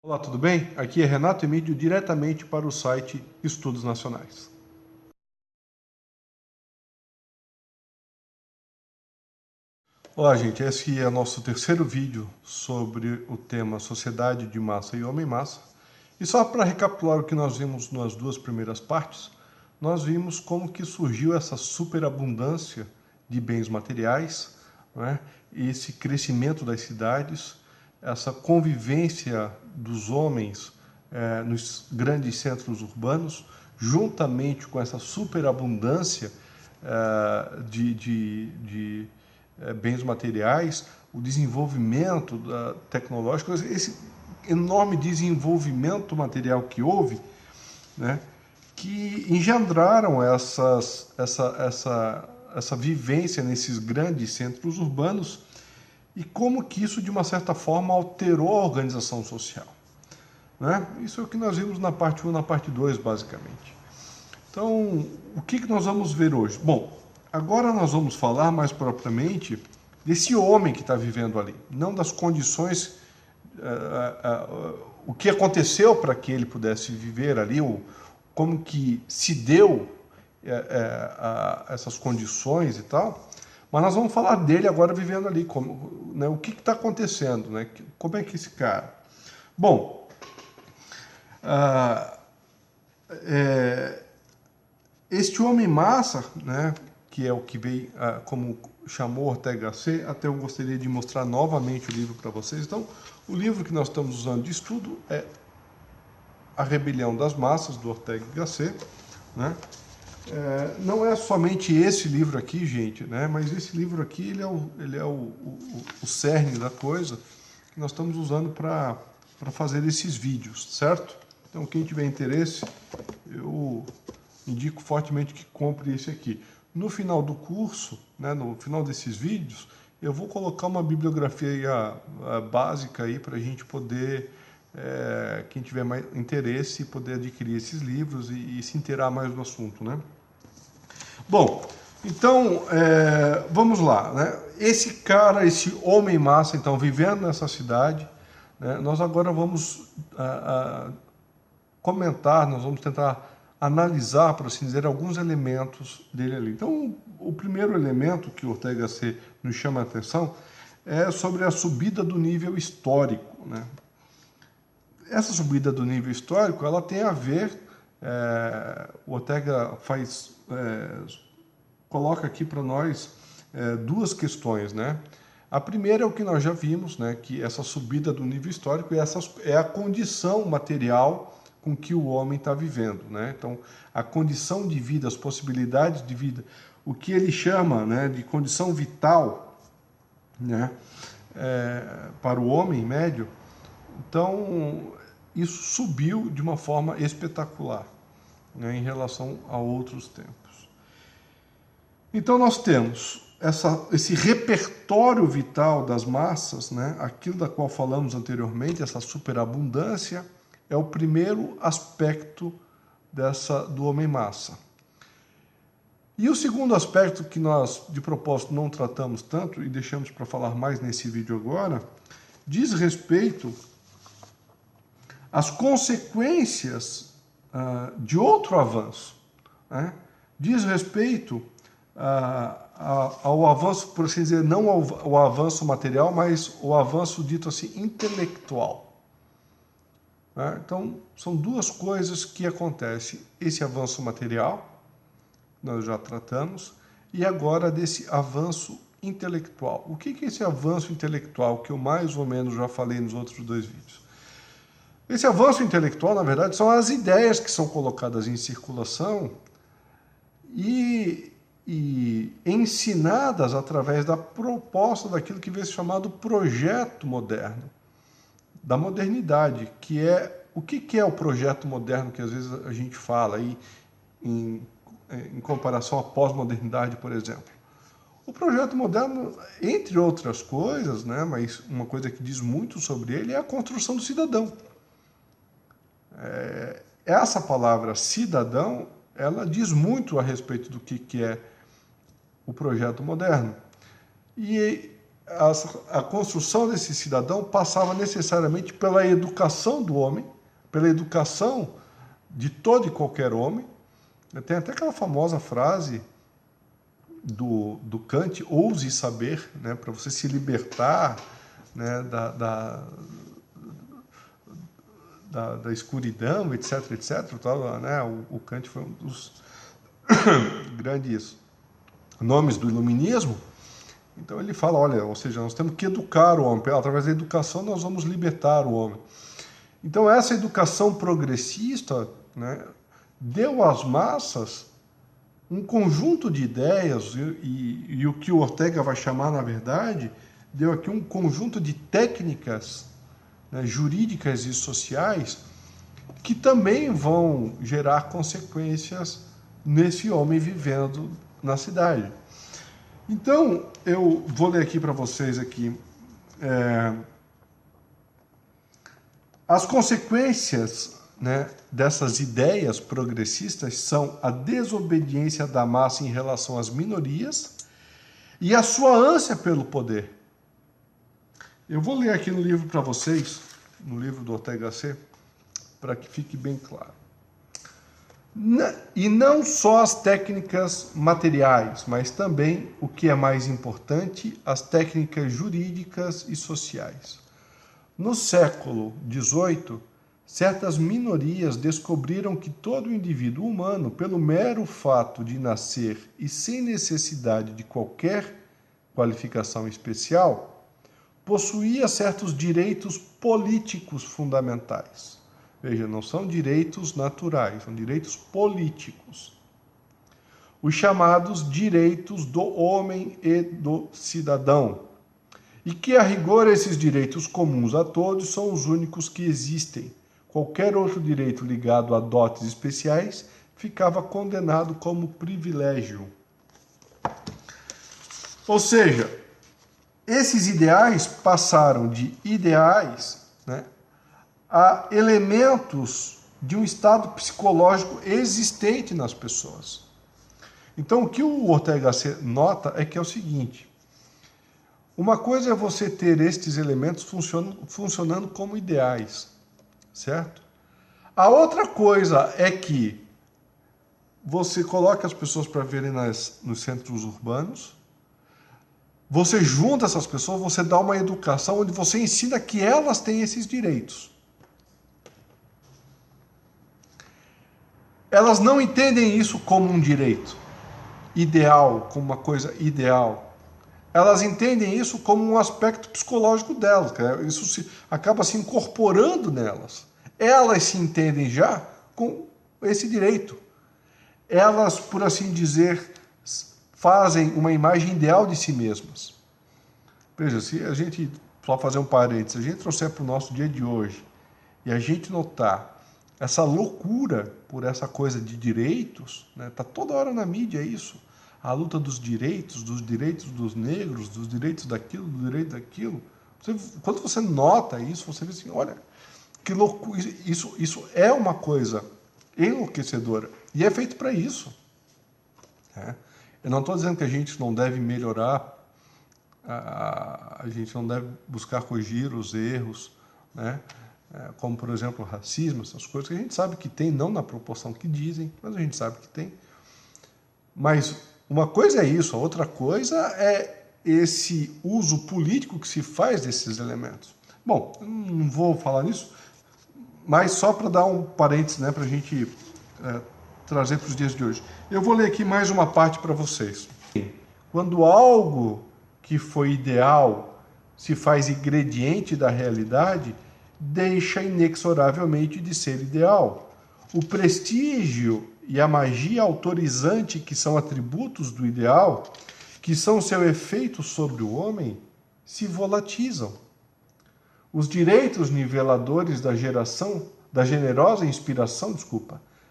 Olá, tudo bem? Aqui é Renato Emídio, diretamente para o site Estudos Nacionais. Olá, gente, esse é o nosso terceiro vídeo sobre o tema Sociedade de Massa e Homem-Massa. E só para recapitular o que nós vimos nas duas primeiras partes, nós vimos como que surgiu essa superabundância de bens materiais, né? Esse crescimento das cidades, essa convivência dos homens nos grandes centros urbanos, juntamente com essa superabundância de bens materiais, o desenvolvimento tecnológico, esse enorme desenvolvimento material que houve, né, que engendraram essa vivência nesses grandes centros urbanos e como que isso, de uma certa forma, alterou a organização social. Né? Isso é o que nós vimos na parte 1 e na parte 2, basicamente. Então, o que nós vamos ver hoje? Bom, agora nós vamos falar mais propriamente desse homem que está vivendo ali, não das condições, o que aconteceu para que ele pudesse viver ali, ou como que se deu essas condições e tal, mas nós vamos falar dele agora vivendo ali, como, né, o que está acontecendo, né, como é que esse cara... Bom, este homem-massa, né, que é o que veio, como chamou Ortega Gasset, até eu gostaria de mostrar novamente o livro para vocês. Então, o livro que nós estamos usando de estudo é A Rebelião das Massas, do Ortega Gasset, né? Não é somente esse livro aqui, gente, né? Mas esse livro aqui, ele é o cerne da coisa que nós estamos usando para fazer esses vídeos, certo? Então, quem tiver interesse, eu indico fortemente que compre esse aqui. No final do curso, né, no final desses vídeos, eu vou colocar uma bibliografia básica aí para a gente poder, quem tiver mais interesse, poder adquirir esses livros e se inteirar mais do assunto, né? Bom, então, vamos lá, né? Esse cara, esse homem-massa, então, vivendo nessa cidade, né, nós agora vamos comentar, nós vamos tentar analisar, por assim dizer, alguns elementos dele ali. Então, o primeiro elemento que Ortega Gasset nos chama a atenção é sobre a subida do nível histórico, né? Essa subida do nível histórico, ela tem a ver, o Ortega coloca aqui para nós duas questões, né? A primeira é o que nós já vimos, né? Que essa subida do nível histórico é a condição material com que o homem está vivendo, né? Então, a condição de vida, as possibilidades de vida, o que ele chama, né, de condição vital, né, para o homem médio. Então, isso subiu de uma forma espetacular, né, em relação a outros tempos. Então, nós temos esse repertório vital das massas, né, aquilo da qual falamos anteriormente, essa superabundância, é o primeiro aspecto do homem-massa. E o segundo aspecto que nós, de propósito, não tratamos tanto e deixamos para falar mais nesse vídeo agora, diz respeito às consequências de outro avanço, né? Diz respeito ao avanço, por assim dizer, não ao avanço material, mas o avanço dito assim, intelectual. Então, são duas coisas que acontecem. Esse avanço material, nós já tratamos, e agora desse avanço intelectual. O que é esse avanço intelectual, que eu mais ou menos já falei nos outros dois vídeos? Esse avanço intelectual, na verdade, são as ideias que são colocadas em circulação e ensinadas através da proposta daquilo que vem se chamado projeto moderno, da modernidade, que é... O que é o projeto moderno que às vezes a gente fala aí em comparação à pós-modernidade, por exemplo? O projeto moderno, entre outras coisas, né, mas uma coisa que diz muito sobre ele é a construção do cidadão. Essa palavra cidadão, ela diz muito a respeito do que é o projeto moderno. E a construção desse cidadão passava necessariamente pela educação do homem, pela educação de todo e qualquer homem. Tem até aquela famosa frase do Kant, ouse saber, né, para você se libertar, né, da escuridão, etc, etc. Tal, né, o Kant foi um dos grandes nomes do iluminismo. Então ele fala, olha, ou seja, nós temos que educar o homem, através da educação nós vamos libertar o homem. Então essa educação progressista, né, deu às massas um conjunto de ideias, e o que o Ortega vai chamar, na verdade, deu aqui um conjunto de técnicas, né, jurídicas e sociais, que também vão gerar consequências nesse homem vivendo na cidade. Então, eu vou ler aqui para vocês aqui, as consequências, né, dessas ideias progressistas são a desobediência da massa em relação às minorias e a sua ânsia pelo poder. Eu vou ler aqui no livro para vocês, no livro do Ortega C, para que fique bem claro. E não só as técnicas materiais, mas também, o que é mais importante, as técnicas jurídicas e sociais. No século XVIII, certas minorias descobriram que todo indivíduo humano, pelo mero fato de nascer e sem necessidade de qualquer qualificação especial, possuía certos direitos políticos fundamentais. Veja, não são direitos naturais, são direitos políticos. Os chamados direitos do homem e do cidadão. E que, a rigor, esses direitos comuns a todos são os únicos que existem. Qualquer outro direito ligado a dotes especiais ficava condenado como privilégio. Ou seja, esses ideais passaram de ideais, né, a elementos de um estado psicológico existente nas pessoas. Então, o que o Ortega nota é que é o seguinte: uma coisa é você ter estes elementos funcionando como ideais, certo? A outra coisa é que você coloca as pessoas para verem nos centros urbanos, você junta essas pessoas, você dá uma educação onde você ensina que elas têm esses direitos. Elas não entendem isso como um direito ideal, como uma coisa ideal. Elas entendem isso como um aspecto psicológico delas. Isso acaba se incorporando nelas. Elas se entendem já com esse direito. Elas, por assim dizer, fazem uma imagem ideal de si mesmas. Veja, se a gente, só fazer um parênteses, se a gente trouxer para o nosso dia de hoje e a gente notar essa loucura por essa coisa de direitos, né? Tá toda hora na mídia isso, a luta dos direitos dos negros, dos direitos daquilo, do direito daquilo. Quando você nota isso, você vê assim, olha, que loucura, isso é uma coisa enlouquecedora, e é feito para isso. Né? Eu não estou dizendo que a gente não deve melhorar, a gente não deve buscar corrigir os erros, né? Como, por exemplo, o racismo, essas coisas que a gente sabe que tem, não na proporção que dizem, mas a gente sabe que tem. Mas uma coisa é isso, a outra coisa é esse uso político que se faz desses elementos. Bom, não vou falar nisso, mas só para dar um parênteses, né, para a gente trazer para os dias de hoje. Eu vou ler aqui mais uma parte para vocês. Quando algo que foi ideal se faz ingrediente da realidade, deixa inexoravelmente de ser ideal. O prestígio e a magia autorizante, que são atributos do ideal, que são seu efeito sobre o homem, se volatizam. Os direitos niveladores da generosa inspiração,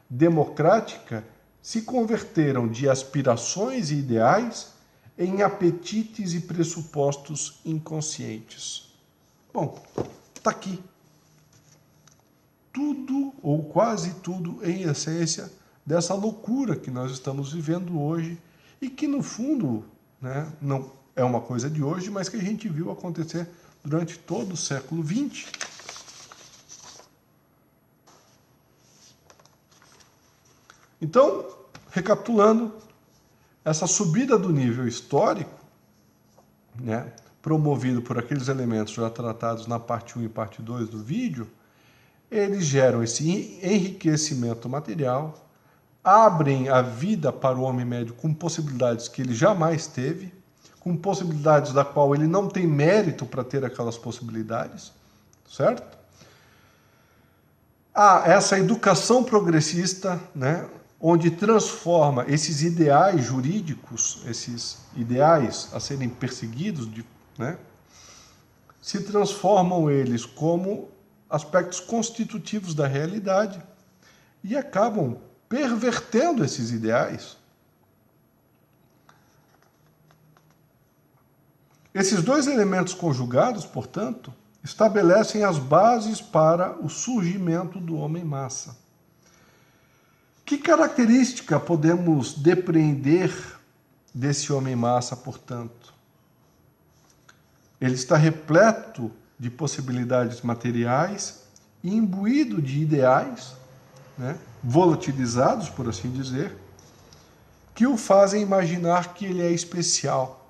democrática, se converteram de aspirações e ideais em apetites e pressupostos inconscientes. Bom, está aqui. Tudo, ou quase tudo, em essência, dessa loucura que nós estamos vivendo hoje e que, no fundo, né, não, é uma coisa de hoje, mas que a gente viu acontecer durante todo o século XX. Então, recapitulando, essa subida do nível histórico, né, promovido por aqueles elementos já tratados na parte 1 e parte 2 do vídeo, eles geram esse enriquecimento material, abrem a vida para o homem médio com possibilidades que ele jamais teve, com possibilidades da qual ele não tem mérito para ter aquelas possibilidades, certo? Essa educação progressista, né, onde transforma esses ideais jurídicos, esses ideais a serem perseguidos, né, se transformam eles como aspectos constitutivos da realidade e acabam pervertendo esses ideais. Esses dois elementos conjugados, portanto, estabelecem as bases para o surgimento do homem-massa. Que característica podemos depreender desse homem-massa, portanto? Ele está repleto de possibilidades materiais, imbuído de ideais, né, volatilizados, por assim dizer, que o fazem imaginar que ele é especial.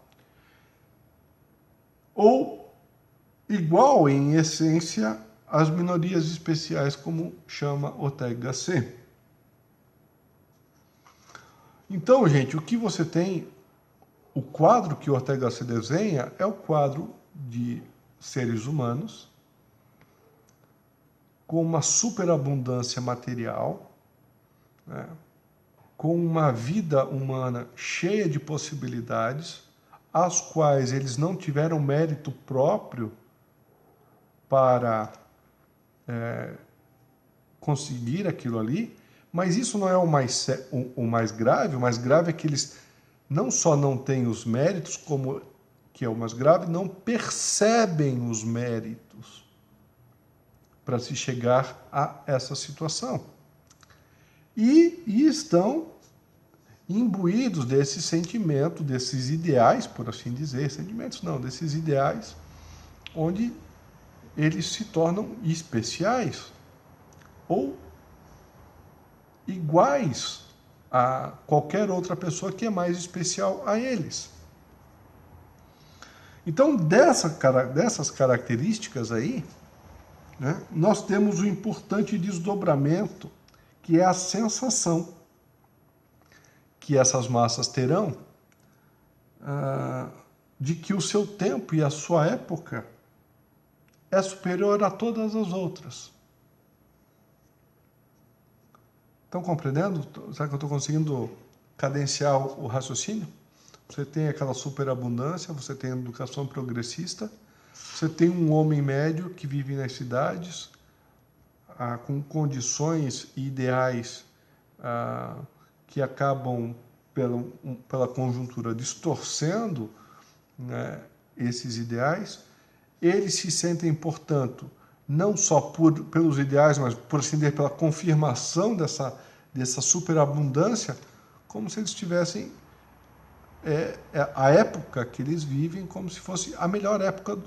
Ou igual, em essência, às minorias especiais, como chama Ortega y Gasset. Então, gente, o que você tem, o quadro que Ortega y Gasset desenha é o quadro de seres humanos com uma superabundância material, né, com uma vida humana cheia de possibilidades, as quais eles não tiveram mérito próprio para conseguir aquilo ali, mas isso não é o mais grave. O mais grave é que eles não só não têm os méritos, como, que é o mais grave, não percebem os méritos para se chegar a essa situação. E estão imbuídos desse sentimento, desses ideais, por assim dizer, sentimentos não, desses ideais, onde eles se tornam especiais ou iguais a qualquer outra pessoa que é mais especial a eles. Então, dessas características aí, né, nós temos um importante desdobramento, que é a sensação que essas massas terão de que o seu tempo e a sua época é superior a todas as outras. Estão compreendendo? Será que eu estou conseguindo cadenciar o raciocínio? Você tem aquela superabundância, você tem a educação progressista, você tem um homem médio que vive nas cidades, com condições ideais que acabam, pela conjuntura, distorcendo, né, esses ideais. Eles se sentem, portanto, não só pelos ideais, mas, por assim dizer, pela confirmação dessa superabundância, como se eles tivessem a época que eles vivem como se fosse a melhor época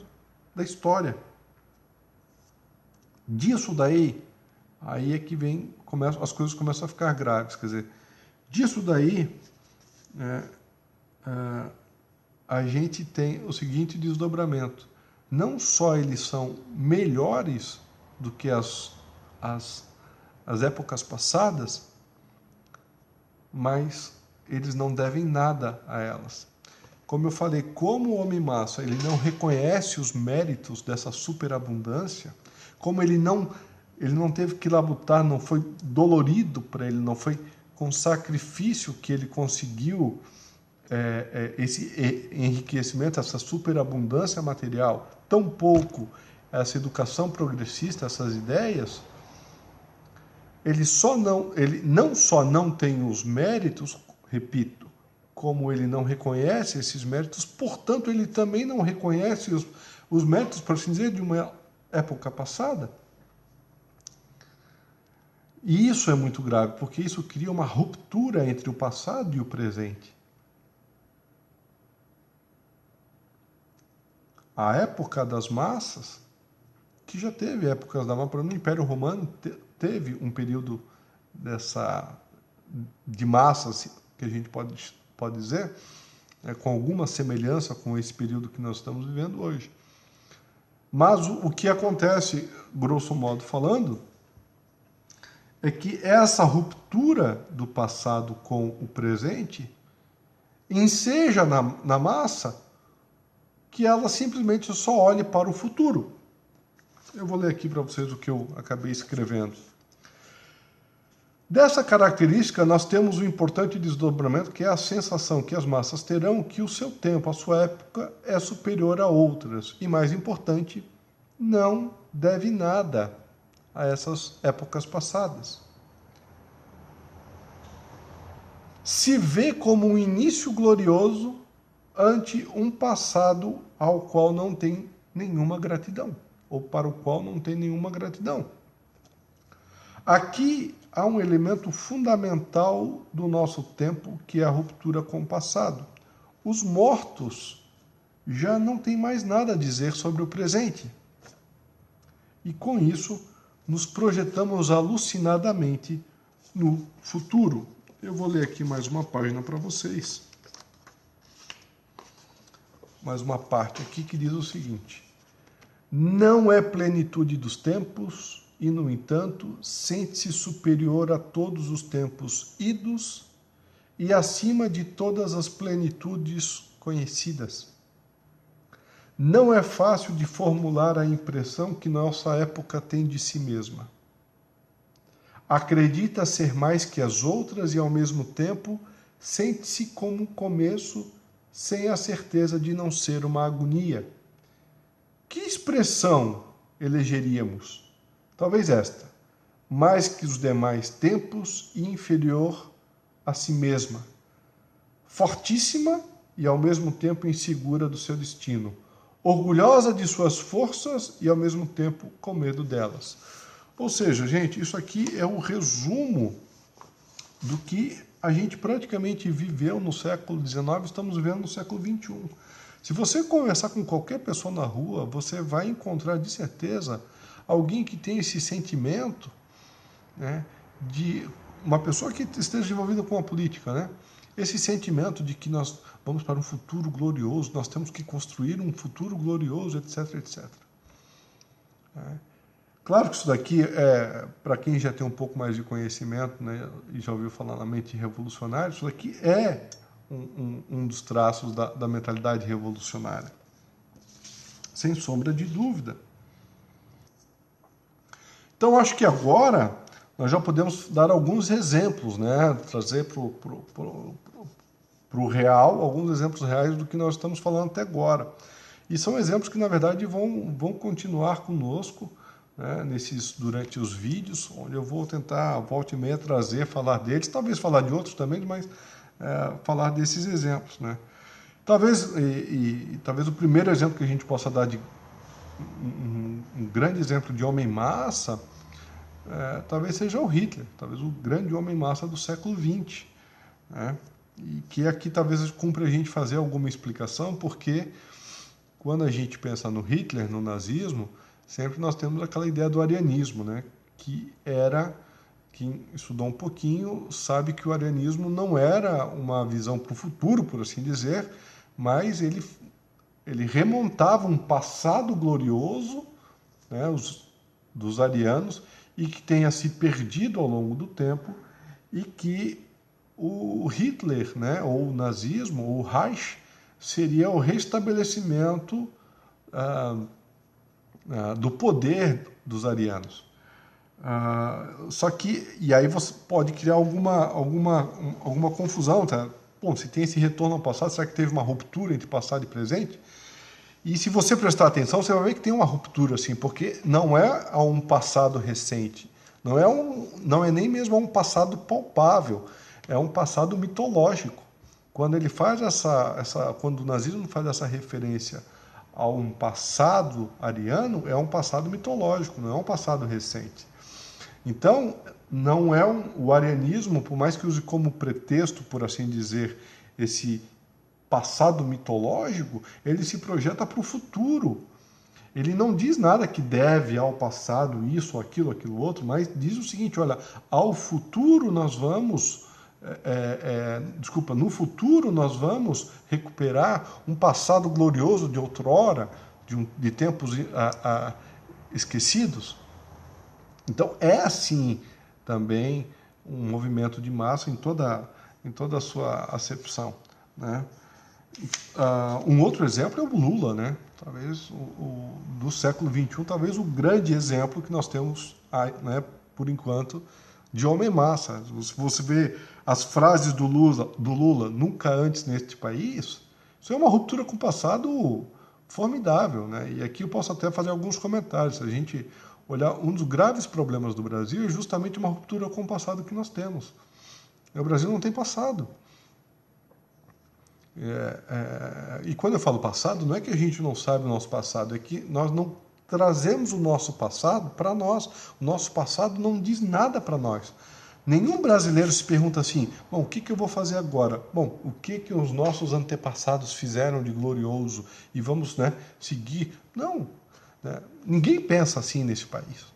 da história. Disso daí, aí é que as coisas começam a ficar graves. Quer dizer, disso daí, a gente tem o seguinte desdobramento. Não só eles são melhores do que as épocas passadas, mas eles não devem nada a elas. Como eu falei, como o homem-massa ele não reconhece os méritos dessa superabundância, como ele não teve que labutar, não foi dolorido para ele, não foi com sacrifício que ele conseguiu esse enriquecimento, essa superabundância material, tampouco essa educação progressista, essas ideias, ele não só não tem os méritos, repito, como ele não reconhece esses méritos, portanto, ele também não reconhece os méritos, por assim dizer, de uma época passada. E isso é muito grave, porque isso cria uma ruptura entre o passado e o presente. a época das massas, que já teve épocas da massa, no Império Romano teve um período de massas, que a gente pode dizer, com alguma semelhança com esse período que nós estamos vivendo hoje. Mas o que acontece, grosso modo falando, é que essa ruptura do passado com o presente enseja na massa que ela simplesmente só olhe para o futuro. Eu vou ler aqui para vocês o que eu acabei escrevendo. Dessa característica, nós temos um importante desdobramento, que é a sensação que as massas terão que o seu tempo, a sua época, é superior a outras. E, mais importante, não deve nada a essas épocas passadas. Se vê como um início glorioso ante um passado ao qual não tem nenhuma gratidão, ou para o qual não tem nenhuma gratidão. Aqui há um elemento fundamental do nosso tempo, que é a ruptura com o passado. Os mortos já não têm mais nada a dizer sobre o presente. E com isso, nos projetamos alucinadamente no futuro. Eu vou ler aqui mais uma página para vocês. Mais uma parte aqui que diz o seguinte: não é plenitude dos tempos, e, no entanto, sente-se superior a todos os tempos idos e acima de todas as plenitudes conhecidas. Não é fácil de formular a impressão que nossa época tem de si mesma. Acredita ser mais que as outras e, ao mesmo tempo, sente-se como um começo sem a certeza de não ser uma agonia. Que expressão elegeríamos? Talvez esta: mais que os demais tempos e inferior a si mesma. Fortíssima e ao mesmo tempo insegura do seu destino. Orgulhosa de suas forças e ao mesmo tempo com medo delas. Ou seja, gente, isso aqui é o resumo do que a gente praticamente viveu no século XIX, estamos vivendo no século XXI. Se você conversar com qualquer pessoa na rua, você vai encontrar, de certeza, alguém que tem esse sentimento, né, de uma pessoa que esteja envolvida com a política, né? Esse sentimento de que nós vamos para um futuro glorioso, nós temos que construir um futuro glorioso, etc, etc. Claro que isso daqui é, para quem já tem um pouco mais de conhecimento, né, e já ouviu falar na mente revolucionária, isso daqui é um dos traços da mentalidade revolucionária. Sem sombra de dúvida. Então, acho que agora nós já podemos dar alguns exemplos, né? Trazer para o real alguns exemplos reais do que nós estamos falando até agora. E são exemplos que, na verdade, vão continuar conosco, né, durante os vídeos, onde eu vou tentar, volta e meia, falar deles, talvez falar de outros também, mas falar desses exemplos, né? Talvez o primeiro exemplo que a gente possa dar de um grande exemplo de homem-massa, talvez seja o Hitler, talvez o grande homem-massa do século XX, né? E que aqui talvez cumpra a gente fazer alguma explicação, porque quando a gente pensa no Hitler, no nazismo, sempre nós temos aquela ideia do arianismo, né? Quem estudou um pouquinho sabe que o arianismo não era uma visão para o futuro, por assim dizer, mas ele remontava um passado glorioso, né, dos arianos, e que tenha se perdido ao longo do tempo, e que o Hitler, né, ou o nazismo, ou o Reich, seria o restabelecimento do poder dos arianos. Só que, e aí você pode criar alguma confusão, tá? Bom, se tem esse retorno ao passado, será que teve uma ruptura entre passado e presente? E se você prestar atenção, você vai ver que tem uma ruptura, assim, porque não é a um passado recente, não é nem mesmo a um passado palpável, é um passado mitológico. Quando ele faz quando o nazismo faz essa referência a um passado ariano, é um passado mitológico, não é um passado recente. Então, não é o arianismo, por mais que use como pretexto, por assim dizer, esse passado mitológico, ele se projeta para o futuro. Ele não diz nada que deve ao passado, isso, aquilo, aquilo outro, mas diz o seguinte, olha, ao futuro nós vamos, no futuro nós vamos recuperar um passado glorioso de outrora, de tempos esquecidos. Então é assim também um movimento de massa em toda a sua acepção, né? Um outro exemplo é o Lula, né? Talvez do século XXI, talvez o grande exemplo que nós temos, né, por enquanto, de homem-massa. Se você vê as frases do Lula nunca antes neste país, isso é uma ruptura com o passado formidável, né? E aqui eu posso até fazer alguns comentários. Se a gente olhar, um dos graves problemas do Brasil é justamente uma ruptura com o passado que nós temos. O Brasil não tem passado. E quando eu falo passado, não é que a gente não sabe o nosso passado, é que nós não trazemos o nosso passado para nós. O nosso passado não diz nada para nós. Nenhum brasileiro se pergunta assim, bom, o que eu vou fazer agora? Bom, o que os nossos antepassados fizeram de glorioso e vamos, né, seguir? Não, né? Ninguém pensa assim nesse país.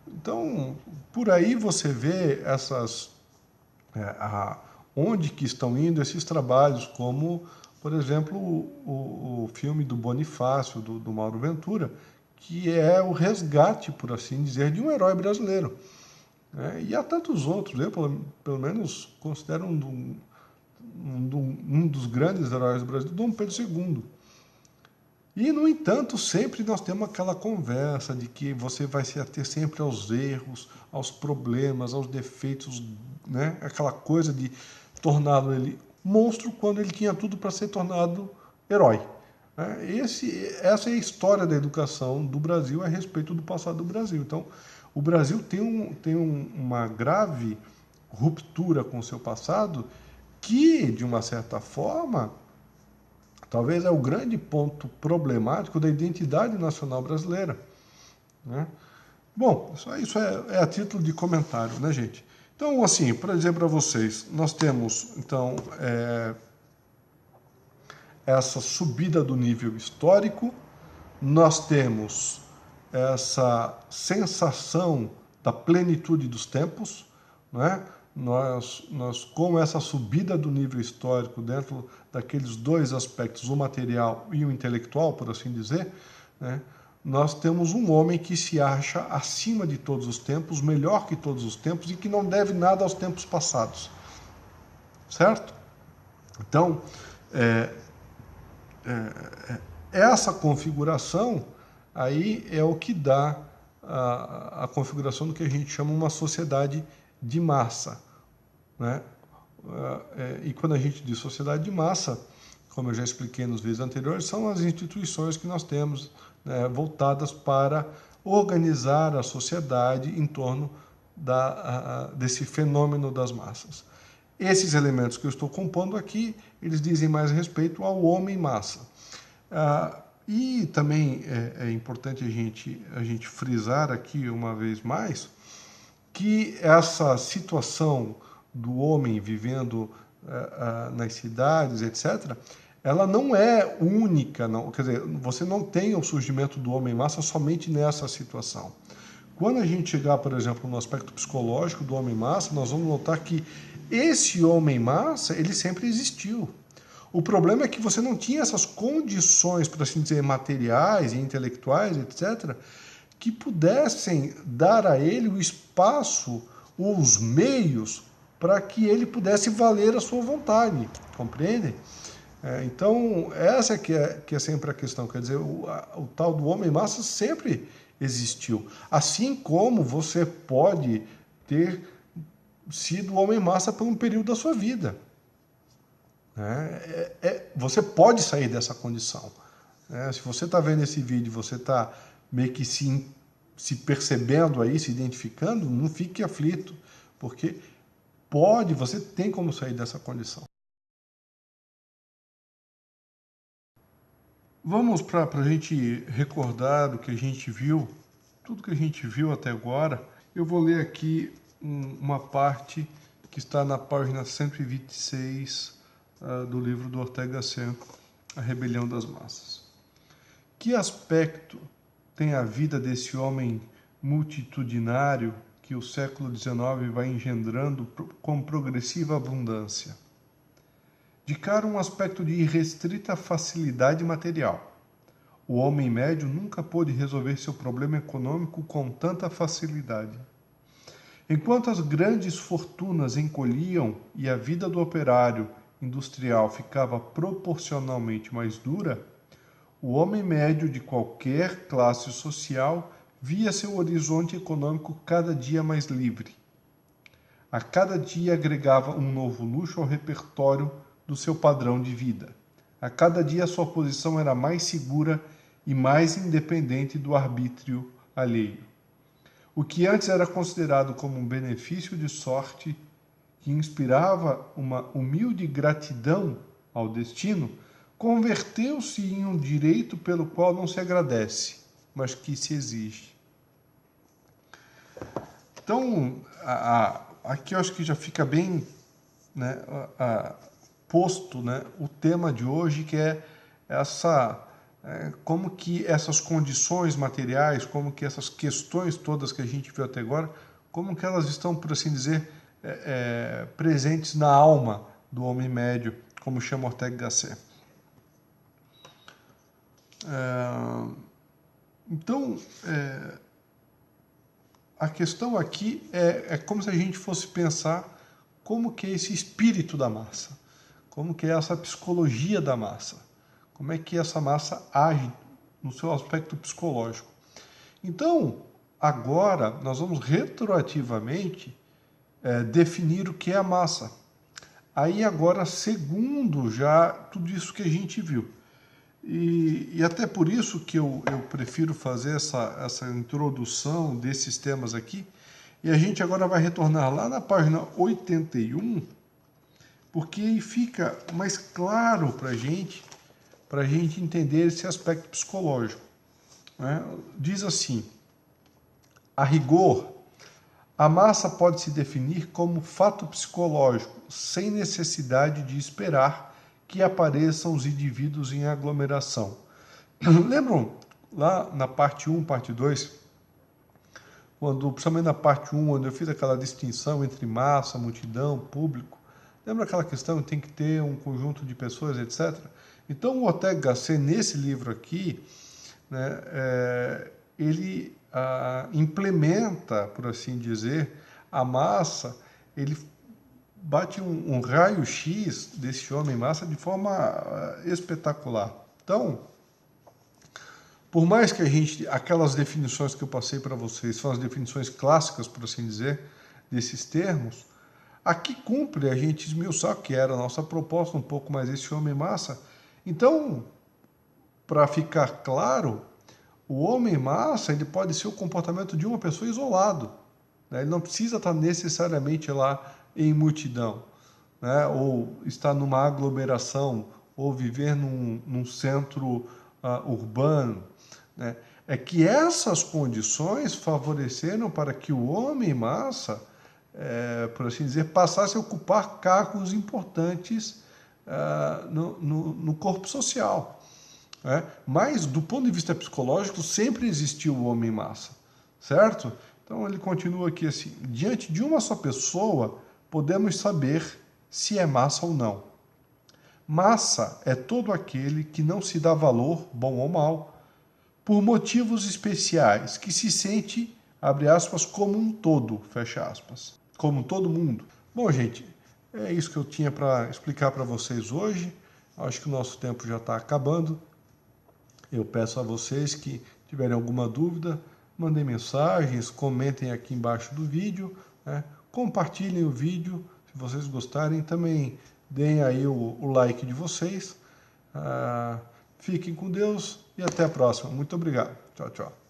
Então, por aí você vê onde que estão indo esses trabalhos, como, por exemplo, o filme do Bonifácio, do Mauro Ventura, que é o resgate, por assim dizer, de um herói brasileiro. E há tantos outros, eu pelo menos considero um dos grandes heróis do Brasil, Dom Pedro II. E, no entanto, sempre nós temos aquela conversa de que você vai se ater sempre aos erros, aos problemas, aos defeitos, né? Aquela coisa de torná-lo ele monstro quando ele tinha tudo para ser tornado herói. Essa é a história da educação do Brasil a respeito do passado do Brasil. Então, o Brasil tem uma grave ruptura com o seu passado que, de uma certa forma, talvez é o grande ponto problemático da identidade nacional brasileira, né? Bom, isso é a título de comentário, né, gente? Então, assim, para dizer para vocês, nós temos, então, essa subida do nível histórico, nós temos essa sensação da plenitude dos tempos, né? Nós, com essa subida do nível histórico dentro daqueles dois aspectos, o material e o intelectual, por assim dizer, né? Nós temos um homem que se acha acima de todos os tempos, melhor que todos os tempos e que não deve nada aos tempos passados. Certo? Então, essa configuração aí é o que dá a configuração do que a gente chama uma sociedade de massa, né? E quando a gente diz sociedade de massa, como eu já expliquei nos vídeos anteriores, são as instituições que nós temos, né, voltadas para organizar a sociedade em torno desse fenômeno das massas. Esses elementos que eu estou compondo aqui, eles dizem mais respeito ao homem-massa. E também é importante a gente frisar aqui uma vez mais que essa situação do homem vivendo nas cidades, etc., ela não é única, não. Quer dizer, você não tem o surgimento do homem-massa somente nessa situação. Quando a gente chegar, por exemplo, no aspecto psicológico do homem-massa, nós vamos notar que esse homem-massa, ele sempre existiu. O problema é que você não tinha essas condições, por assim dizer, materiais e intelectuais, etc., que pudessem dar a ele o espaço, os meios, para que ele pudesse valer a sua vontade, compreendem? Então, essa que é sempre a questão, quer dizer, o tal do homem-massa sempre existiu. Assim como você pode ter sido homem-massa por um período da sua vida. Você pode sair dessa condição. Se você está vendo esse vídeo, você está meio que se percebendo aí, se identificando, não fique aflito, porque você tem como sair dessa condição. Vamos para a gente recordar o que a gente viu, tudo que a gente viu até agora. Eu vou ler aqui uma parte que está na página 126 do livro do Ortega Gasset, A Rebelião das Massas. Que aspecto tem a vida desse homem multitudinário que o século XIX vai engendrando com progressiva abundância? De cara, um aspecto de irrestrita facilidade material. O homem médio nunca pôde resolver seu problema econômico com tanta facilidade. Enquanto as grandes fortunas encolhiam e a vida do operário industrial ficava proporcionalmente mais dura, o homem médio de qualquer classe social via seu horizonte econômico cada dia mais livre. A cada dia agregava um novo luxo ao repertório do seu padrão de vida. A cada dia sua posição era mais segura e mais independente do arbítrio alheio. O que antes era considerado como um benefício de sorte, que inspirava uma humilde gratidão ao destino, converteu-se em um direito pelo qual não se agradece, mas que se exige. Então, aqui eu acho que já fica bem, né, posto, né, o tema de hoje, que é como que essas condições materiais, como que essas questões todas que a gente viu até agora, como que elas estão, por assim dizer, presentes na alma do homem médio, como chama Ortega Gasset. Então, a questão aqui é como se a gente fosse pensar como que é esse espírito da massa, como que é essa psicologia da massa, como é que essa massa age no seu aspecto psicológico. Então, agora, nós vamos retroativamente definir o que é a massa. Aí agora, segundo já tudo isso que a gente viu. E até por isso que eu prefiro fazer essa introdução desses temas aqui. E a gente agora vai retornar lá na página 81, porque aí fica mais claro para a gente entender esse aspecto psicológico. Né? Diz assim: a rigor, a massa pode se definir como fato psicológico, sem necessidade de esperar que apareçam os indivíduos em aglomeração. Lembram lá na parte 1, parte 2, principalmente na parte 1, onde eu fiz aquela distinção entre massa, multidão, público? Lembra aquela questão que tem que ter um conjunto de pessoas, etc.? Então, o Ortega Gasset, nesse livro aqui, né, ele implementa, por assim dizer, a massa, ele bate um raio-x desse homem-massa de forma espetacular. Então, por mais que aquelas definições que eu passei para vocês são as definições clássicas, por assim dizer, desses termos, aqui cumpre a gente esmiuçar, que era a nossa proposta, um pouco mais esse homem-massa. Então, para ficar claro, o homem-massa ele pode ser o comportamento de uma pessoa isolado, né? Ele não precisa estar necessariamente lá em multidão, né? Ou estar numa aglomeração, ou viver num centro urbano, né? É que essas condições favoreceram para que o homem-massa, por assim dizer, passasse a ocupar cargos importantes no corpo social. Né? Mas, do ponto de vista psicológico, sempre existiu o homem-massa, certo? Então, ele continua aqui assim: diante de uma só pessoa, podemos saber se é massa ou não. Massa é todo aquele que não se dá valor, bom ou mal, por motivos especiais, que se sente, abre aspas, como um todo, fecha aspas, como todo mundo. Bom, gente, é isso que eu tinha para explicar para vocês hoje. Acho que o nosso tempo já está acabando. Eu peço a vocês que tiverem alguma dúvida, mandem mensagens, comentem aqui embaixo do vídeo, né? Compartilhem o vídeo, se vocês gostarem. Também deem aí o like de vocês. Fiquem com Deus e até a próxima. Muito obrigado. Tchau, tchau.